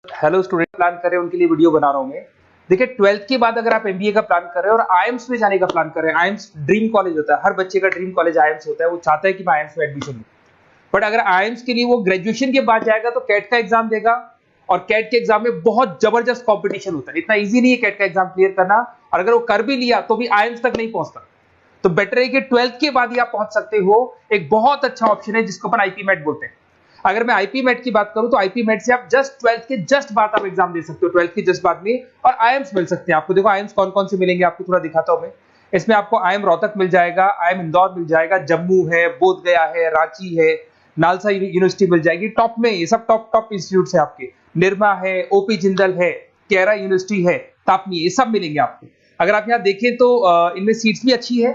Hello student, plan कर रहे हैं उनके लिए वीडियो बना रहा हूं मैं। देखिए, 12th के बाद अगर आप एमबीए का प्लान कर रहे हैं और आईएम्स में जाने का प्लान कर रहे हैं, आईएम्स ड्रीम कॉलेज होता है, हर बच्चे का ड्रीम कॉलेज आईएम्स होता है। वो चाहता है कि मैं आईएम्स में एडमिशन लूं, बट अगर आईएम्स के लिए वो ग्रेजुएशन के बाद जाएगा तो कैट का एग्जाम देगा, और कैट के एग्जाम में बहुत जबरदस्त कॉम्पिटिशन होता है। इतना ईजी नहीं है कैट का एग्जाम क्लियर करना, और अगर वो कर भी लिया तो भी आईएम्स तक नहीं पहुंचता। तो बेटर है कि 12th के बाद ही आप पहुंच सकते हो। एक बहुत अच्छा ऑप्शन है जिसको अपन आईपी मेट बोलते हैं। अगर मैं आईपी मेट की बात करूं तो आईपी मेट से आप जस्ट 12th के जस्ट बाद आप एग्जाम दे सकते हो, 12th के जस्ट बाद में, और आईएम्स मिल सकते हैं आपको। देखो आईएम्स कौन कौन से मिलेंगे आपको थोड़ा दिखाता हूं मैं। इसमें आपको आईएम रोहतक मिल जाएगा, आईएम इंदौर मिल जाएगा, जम्मू है, बोध गया है, रांची है, नालसा यूनिवर्सिटी मिल जाएगी। टॉप में ये सब टॉप इंस्टीट्यूट है आपके। निरमा है, ओपी जिंदल है, केरा यूनिवर्सिटी है, तापनी, ये सब मिलेंगे आपको। अगर आप यहाँ देखें तो इनमें सीट्स भी अच्छी है,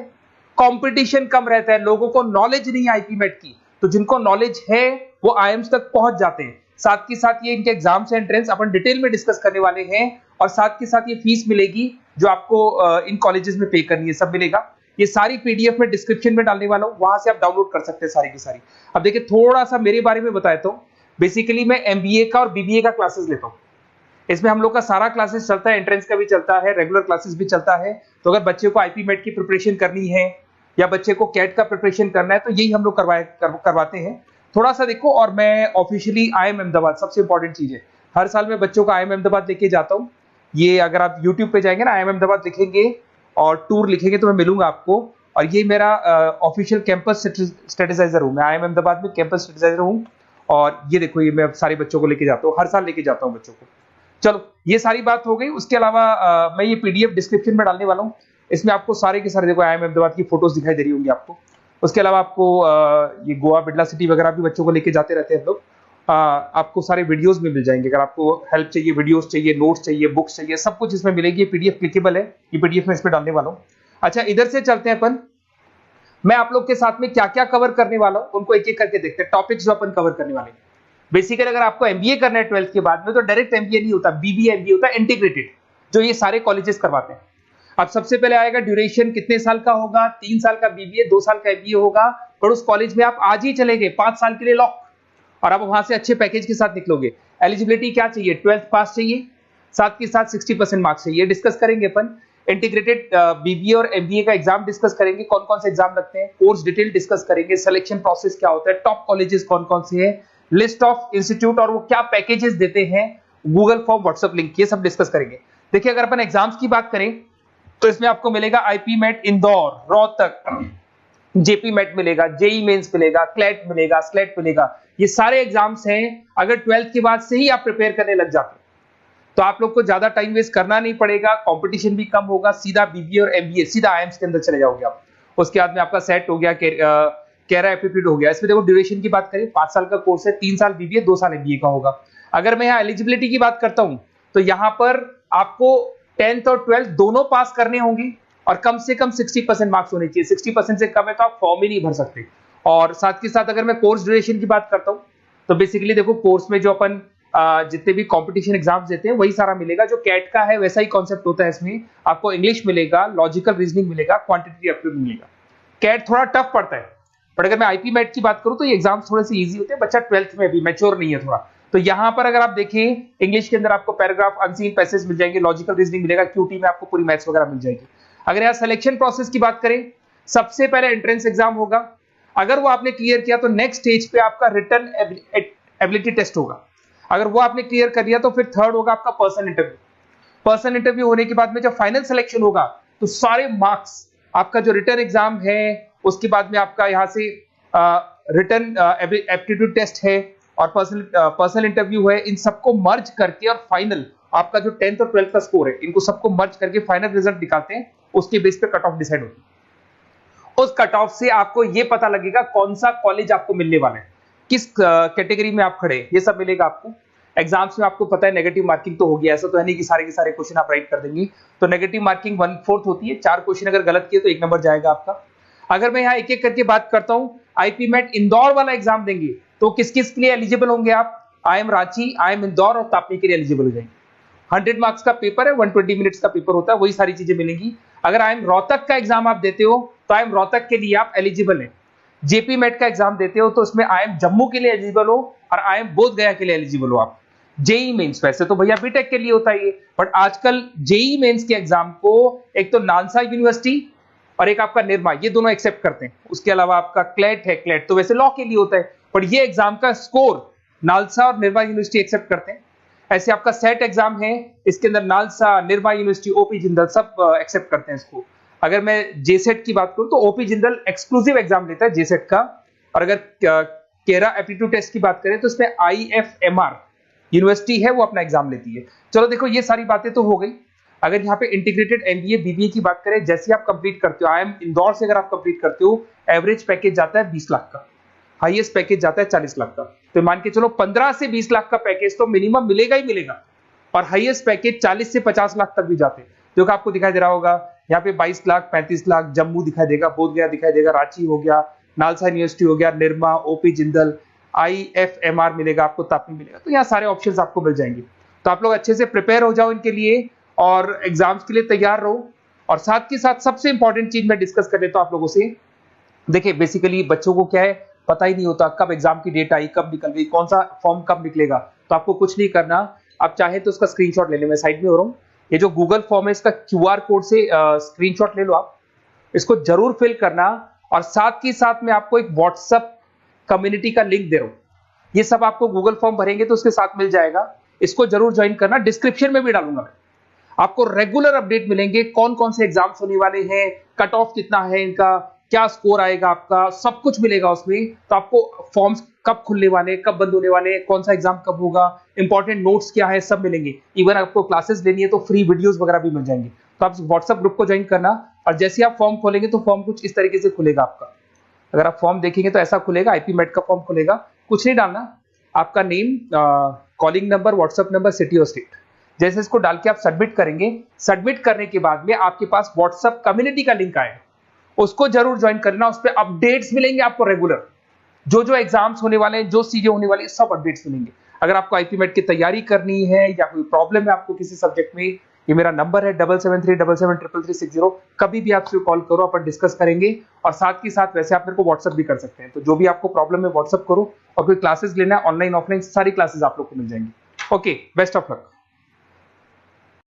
कंपटीशन कम रहता है, लोगों को नॉलेज नहीं है आईपी मेट की, तो जिनको नॉलेज है वो आईएम्स तक पहुंच जाते हैं। साथ के साथ ये इनके एग्जाम्स एंट्रेंस अपन डिटेल में डिस्कस करने वाले हैं, और साथ के साथ ये फीस मिलेगी जो आपको इन कॉलेजेस में पे करनी है, सब मिलेगा। ये सारी पीडीएफ में डिस्क्रिप्शन में डालने वाला हूं, वहां से आप डाउनलोड कर सकते हैं सारी की सारी। अब देखिए, थोड़ा सा मेरे बारे में बताता हूं। बेसिकली मैं एमबीए का और बीबीए का क्लासेस लेता हूं। इसमें हम लोग का सारा क्लासेस चलता है, एंट्रेंस का भी चलता है, रेगुलर क्लासेस भी चलता है। तो अगर बच्चे को आईपी मेट की प्रिपरेशन करनी है या बच्चे को कैट का प्रिपरेशन करना है तो यही हम लोग करवाते हैं। थोड़ा सा देखो, और मैं ऑफिशियली आईएम अहमदाबाद, सबसे इंपॉर्टेंट चीज है, हर साल मैं बच्चों को आईएम अहमदाबाद लेके जाता हूँ। ये अगर आप यूट्यूब पे जाएंगे ना, आईएम अहमदाबाद लिखेंगे और टूर लिखेंगे तो मैं मिलूंगा आपको। और ये मेरा ऑफिशियल कैंपस स्ट्रेटेजाइजर हूँ, मैं आईएम अहमदाबाद में कैंपस स्ट्रेटेजाइजर हूँ। और ये देखो, ये मैं सारे बच्चों को लेके जाता हूँ, हर साल लेके जाता हूँ बच्चों को। चलो, ये सारी बात हो गई। उसके अलावा मैं ये पीडीएफ डिस्क्रिप्शन में डालने वाला हूँ। इसमें आपको सारे के सारे, देखो आईएम अहमदाबाद की फोटोज दिखाई दे रही होंगी आपको। उसके अलावा आपको ये गोवा, बिरला सिटी वगैरह भी बच्चों को लेके जाते रहते हैं हम लोग। आपको सारे वीडियोस में मिल जाएंगे। अगर आपको हेल्प चाहिए, वीडियोस चाहिए, नोट्स चाहिए, बुक्स चाहिए, सब कुछ इसमें मिलेगी। ये पीडीएफ क्लिकेबल है, ये पीडीएफ में इसमें डालने वाला हूँ। अच्छा, इधर से चलते हैं अपन। मैं आप लोग के साथ में क्या क्या कवर करने वाला हूँ उनको एक एक करके देखते हैं, टॉपिक्स जो अपन कवर करने वाले हैं। बेसिकली अगर आपको एमबीए करना है 12th के बाद में, तो डायरेक्ट एमबीए नहीं होता, बीबीए एमबीए होता है, इंटीग्रेटेड, जो ये सारे कॉलेजेस करवाते हैं। अब सबसे पहले आएगा ड्यूरेशन, कितने साल का होगा? 3 साल का बीबीए, 2 साल का एमबीए होगा। पर उस कॉलेज में आप आज ही चले गए, 5 साल के लिए लॉक, और आप वहां से अच्छे पैकेज के साथ निकलोगे। एलिजिबिलिटी क्या चाहिए? 12th पास चाहिए, साथ के साथ 60% मार्क्स चाहिए। डिस्कस करेंगे अपन इंटीग्रेटेड बीबीए और एमबीए का एग्जाम डिस्कस करेंगे, कौन कौन से एग्जाम लगते हैं, कोर्स डिटेल डिस्कस करेंगे, सिलेक्शन प्रोसेस क्या होता है, टॉप कॉलेजेस कौन कौन से हैं, लिस्ट ऑफ इंस्टीट्यूट और वो क्या पैकेजेस देते हैं, गूगल फॉर्म, व्हाट्सएप लिंक, ये सब डिस्कस करेंगे। देखिए, अगर अपन एग्जाम्स की बात करें तो इसमें आपको मिलेगा IP MAT Indore, Rohtak, JP MAT मिलेगा, जेई मेंस मिलेगा, क्लैट मिलेगा, स्लेट मिलेगा। ये सारे एग्जाम्स हैं। अगर 12th के बाद से ही आप प्रिपेयर करने लग जाते हैं तो आप लोग को ज्यादा टाइम वेस्ट करना नहीं पड़ेगा, कंपटीशन भी कम होगा, सीधा बीबीए और एमबीए सीधा आईएम्स के अंदर चले जाओगे आप। उसके बाद में आपका सेट हो गया, कैरा एप्टीट्यूड हो गया। इसमें देखो, ड्यूरेशन की बात करें, 5 साल का कोर्स है, 3 साल बीबीए, 2 साल एमबीए का होगा। अगर मैं यहाँ एलिजिबिलिटी की बात करता हूं तो यहाँ पर आपको 10th और 12th दोनों पास करने होंगे, और कम से कम 60% मार्क्स होने चाहिए। 60% से कम है तो आप फॉर्म ही नहीं भर सकते। और साथ के साथ अगर मैं कोर्स ड्यूरेशन की बात करता हूं तो बेसिकली देखो, कोर्स में जो अपन जितने भी कंपटीशन एग्जाम्स देते हैं वही सारा मिलेगा। जो कैट का है वैसा ही कॉन्सेप्ट होता है। इसमें आपको इंग्लिश मिलेगा, लॉजिकल रीजनिंग मिलेगा, क्वांटिटेटिव एप्टीट्यूड मिलेगा। कैट थोड़ा टफ पड़ता है, बट अगर मैं आईपी मेट की बात करूं तो ये एग्जाम्स थोड़े से इजी होते हैं। बच्चा 12th में भी मैच्योर नहीं है थोड़ा, तो यहां पर अगर आप देखें, इंग्लिश के अंदर आपको पैराग्राफ, अनसीन पैसेज मिल जाएंगे, लॉजिकल रीजनिंग मिलेगा, क्यूटी में आपको पूरी मैथ्स वगैरह मिल जाएगी। अगर यहाँ सिलेक्शन प्रोसेस की बात करें, सबसे पहले एंट्रेंस एग्जाम होगा। अगर वो आपने क्लियर किया तो नेक्स्ट स्टेज पे आपका रिटन एबिलिटी टेस्ट होगा। अगर वो आपने क्लियर कर लिया तो फिर थर्ड होगा आपका पर्सनल इंटरव्यू। पर्सनल इंटरव्यू होने के बाद में जब फाइनल सिलेक्शन होगा तो सारे मार्क्स, आपका जो रिटन एग्जाम है, उसके बाद में आपका यहाँ से रिटन एप्टीट्यूड टेस्ट है और पर्सनल इंटरव्यू है, इन सबको मर्ज करके और फाइनल आपका जो 10th और 12th का स्कोर है, इनको सबको मर्ज करके फाइनल रिजल्ट निकालते हैं। उसके बेस पे कट ऑफ डिसाइड होती है। उस कट ऑफ से आपको ये पता लगेगा कौन सा कॉलेज आपको मिलने वाला है, किस कैटेगरी में आप खड़े, ये सब मिलेगा आपको। एग्जाम्स में आपको पता है नेगेटिव मार्किंग तो होगी, ऐसा तो है नहीं कि सारे के सारे क्वेश्चन आप राइट कर देंगे। तो नेगेटिव मार्किंग 1/4 होती है, 4 क्वेश्चन अगर गलत किए तो 1 नंबर जाएगा आपका। अगर मैं यहाँ एक एक करके बात करता हूँ, आईपी मेट इंदौर वाला एग्जाम देंगे तो किस किस के लिए एलिजिबल होंगे आप? आईएम रांची, आईएम इंदौर और तापनी के लिए एलिजिबल हो जाएंगे। 100 मार्क्स का पेपर है, 120 मिनट्स का पेपर होता है, वही सारी चीजें मिलेंगी। अगर आईएम रोहतक का एग्जाम आप देते हो तो आईएम रोहतक के लिए आप एलिजिबल हैं। जेपी मेट का एग्जाम देते हो तो उसमें आईएम जम्मू के लिए एलिजिबल हो और आईएम बोध गया के लिए एलिजिबल हो आप। जेई मेंस, वैसे तो भैया बीटेक के लिए होता है ये, बट आजकल जेई मेंस के एग्जाम को एक तो नालसा यूनिवर्सिटी और एक आपका निर्मा, ये दोनों एक्सेप्ट करते हैं। उसके अलावा आपका क्लेट है, क्लेट तो वैसे लॉ के लिए होता है, पर ये एग्जाम का स्कोर नालसा और निर्मा यूनिवर्सिटी एक्सेप्ट करते हैं। ऐसे आपका सेट एग्जाम है, इसके अंदर NALSA, Nirma university, OP Jindal सब एक्सेप्ट करते हैं इसको। अगर मैं जेसेट की बात करूं तो ओपी जिंदल एक्सक्लूसिव एग्जाम लेता है जेसेट का, और अगर केरा एप्टीट्यूड टेस्ट की बात करें तो इसमें IFMR यूनिवर्सिटी है वो अपना एग्जाम लेती है। चलो देखो ये सारी बातें तो हो गई। अगर यहाँ पे इंटीग्रेटेड MBA BBA की बात करें, जैसे आप कंप्लीट करते हो, IIM इंदौर से अगर आप कंप्लीट करते हो, एवरेज पैकेज जाता है 20 लाख का, हाईएस्ट पैकेज जाता है 40 लाख का। तो मान के चलो 15 से 20 लाख का पैकेज तो मिनिमम मिलेगा ही मिलेगा, और हाईएस्ट पैकेज 40 से 50 लाख तक भी जाते हैं। जो कि आपको दिखाई दे रहा होगा यहाँ पे 22 लाख, 35 लाख, जम्मू दिखाई देगा, बोधगया दिखाई देगा, रांची हो गया, नालसा यूनिवर्सिटी हो गया, निर्मा, ओपी जिंदल, IFMR मिलेगा आपको, तापी मिलेगा। तो यहाँ सारे ऑप्शंस आपको मिल जाएंगे। तो आप लोग अच्छे से प्रिपेयर हो जाओ इनके लिए और एग्जाम्स के लिए तैयार रहो। और साथ के साथ सबसे इंपॉर्टेंट चीज मैं डिस्कस कर लेता हूं आप लोगों से। देखिए बेसिकली बच्चों को क्या है, पता ही नहीं होता कब एग्जाम की डेट आई, कब निकल गई, कौन सा फॉर्म कब निकलेगा। तो आपको कुछ नहीं करना, आप चाहे तो उसका स्क्रीनशॉट ले लें, मैं साइड में हो रहा हूँ। ये जो गूगल फॉर्म है इसका QR कोड से स्क्रीनशॉट ले लो, आप इसको जरूर फिल करना। और साथ ही साथ मैं आपको एक व्हाट्सएप कम्युनिटी का लिंक दे रहा हूं, ये सब आपको गूगल फॉर्म भरेंगे तो उसके साथ मिल जाएगा, इसको जरूर ज्वाइन करना। डिस्क्रिप्शन में भी डालूंगा मैं, आपको रेगुलर अपडेट मिलेंगे, कौन कौन से एग्जाम्स होने वाले हैं, कट ऑफ कितना है इनका, क्या स्कोर आएगा आपका, सब कुछ मिलेगा उसमें। तो आपको फॉर्म्स कब खुलने वाले, कब बंद होने वाले, कौन सा एग्जाम कब होगा, इंपॉर्टेंट नोट्स क्या है, सब मिलेंगे। इवन आपको क्लासेस लेनी है तो फ्री वीडियोस वगैरह भी मिल जाएंगे। तो आप व्हाट्सएप ग्रुप को ज्वाइन करना, और जैसे आप फॉर्म खोलेंगे तो फॉर्म कुछ इस तरीके से खुलेगा आपका। अगर आप फॉर्म देखेंगे तो ऐसा खुलेगा, IP MET का फॉर्म खुलेगा। कुछ नहीं डालना, आपका name, calling number, WhatsApp number, city और स्टेट, जैसे इसको डाल के आप सबमिट करेंगे। सबमिट करने के बाद में आपके पास व्हाट्सएप कम्युनिटी का लिंक आएगा, उसको जरूर ज्वाइन करना। उस पर अपडेट्स मिलेंगे आपको रेगुलर, जो एग्जाम्स होने वाले हैं, जो चीजें होने वाली है, सब अपडेट्स मिलेंगे। अगर आपको IP MET की तैयारी करनी है या कोई प्रॉब्लम है आपको किसी सब्जेक्ट में, ये मेरा नंबर है 7737733360, कभी भी आपसे कॉल करो, अपन डिस्कस करेंगे। और साथ ही साथ वैसे आप मेरे को व्हाट्सएप भी कर सकते हैं। तो जो भी आपको प्रॉब्लम है व्हाट्सएप करो, और कोई क्लासेस लेना है ऑनलाइन ऑफलाइन, सारी क्लासेस आप लोग को मिल जाएंगी। Okay, best of luck.